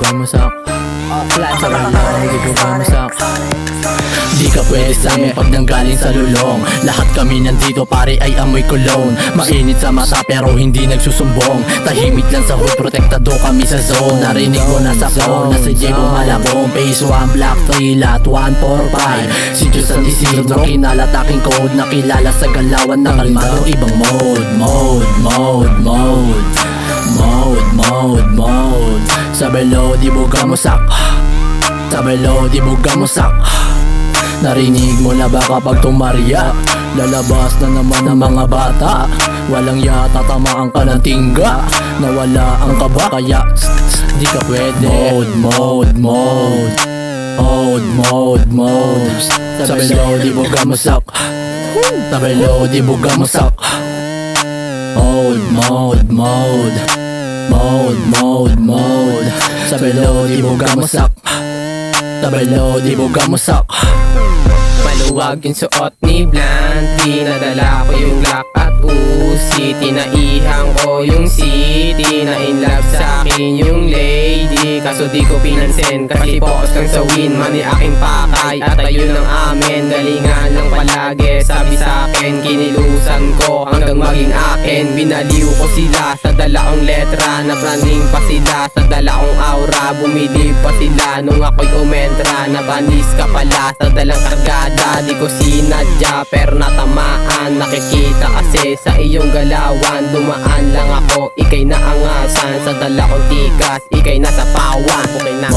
bugamasak. Sabay load, di bugamasak. Di ka pwede sa amin pag nanggaling sa lulong. Lahat kami nandito pare ay amoy cologne. Mainit sa mata pero hindi nagsusumbong. Tahimik lang sa hood, protektado kami sa zone. Narinig mo na sa phone na si Diego Malabong. Phase 1, Black 3, Lot 145. Si Diyos at Isidro, kinalat aking code. Nakilala sa galawan na kalmado. Ibang mode, mode. Sabay load, di bugamasak. Sabay load, di bugamasak. Narinig mo na ba kapag tumarya? Lalabas na naman ang mga bata. Walang yata tamaan ka ng tingga. Nawala ang kaba kaya di ka pwede. Mode. Sabay load, di bugamasak. Sabay load, di bugamasak. Mode. Sabay load, di bugamasak. Sabay load, di bugamasak. Maluwag yung suot ni Blanty. Nadala ko yung Glock at Uzi. Tinaihan ko yung city. Na in love sa akin yung lady. Kaso di ko pinansin kasi focus lang sa win. Mani aking pakay at ayun ang amin. Galingan lang palagi sabi sa akin. Kinilusan ko hanggang maging akin. Binaliw ko sila sa dalaong letra. Napraning pa sila sa dalaong aura. Bumili pa sila nung ako'y umentra. Nabanis ka pala sa dalang kargada. Di ko sinadya pero natamaan. Nakikita kasi sa iyong galawan. Dumaan lang ako, ikay naangasan. Sa dala kong tikas, ikay nasa pawan. Okay na.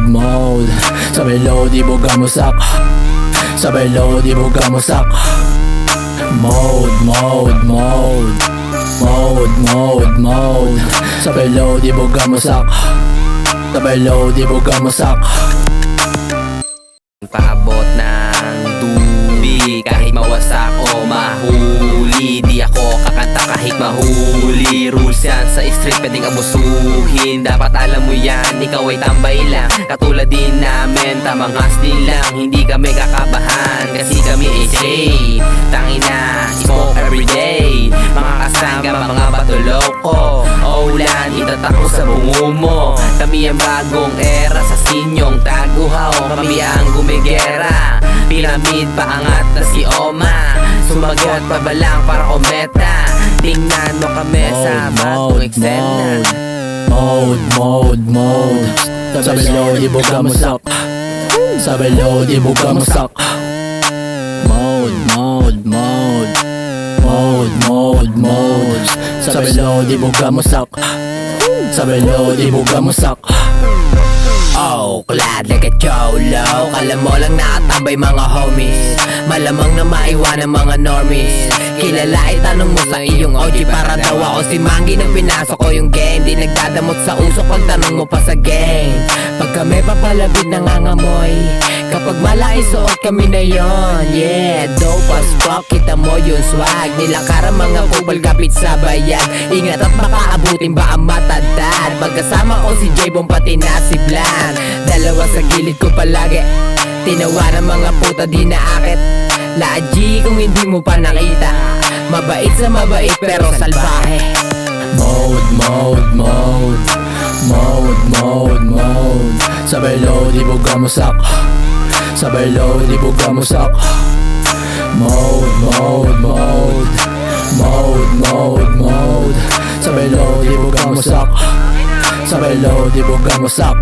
Mode. Sabay load, di bugamasak. Sabay load, di bugamasak. Mode. Sabay load, di bugamasak. Sabay load, di bugamasak. Paabot ng tubig kahit mawasak o mahuli. Di ako kakanta kahit mahuli. Rules yan sa street, pwedeng abusuhin. Dapat alam mo yan, ikaw ay tambay lang. Katulad din namin, tamang hustle lang. Hindi kami kakabahan kasi kami ay safe. Tangina, smoke everyday. Mga kasangga, mga batuloko. Ulan, itatako sa bungo mo. Kami ang bagong era sa sinyong taguhaw. Kami ang gumigera. Piramid paangat na si Oma. Sumagot pa ba lang para kometa? Tingnan mo kami sa bagong eksena. Mode. Sabay load, di bugamasak. Sabay load, di bugamasak. Mode. Sabay load, di bugamasak. Sabay load, di bugamasak. Oh, glad like a cholo. Kala mo lang nakatambay mga homies. Malamang na maiwan ang mga normies. Kilala itanong mo sa iyong OG. Para daw ako si Mangi nang pinasok ko yung game. Di nagdadamot sa usok pag tanong mo pa sa game. Pag kami papalabid nangangamoy. Kapag malaki suot kami na yon. Yeah, dope as fuck, kita mo yung swag. Nilakaran mga kubal kapit sa bayan. Ingat at baka abutin ba ang matadad. Pagkasama ko si J-Bomb pati na si Blan. Dalawa sa gilid ko palagi. Tinawa ng mga puta di naakit. Laji kung hindi mo pa nakita. Mabait sa mabait pero salbahe. Mode. Sabay load, di bugamasak. Sabay load, di bugamasak. Mode. Sabay load, di bugamasak. Sabay load, di bugamasak.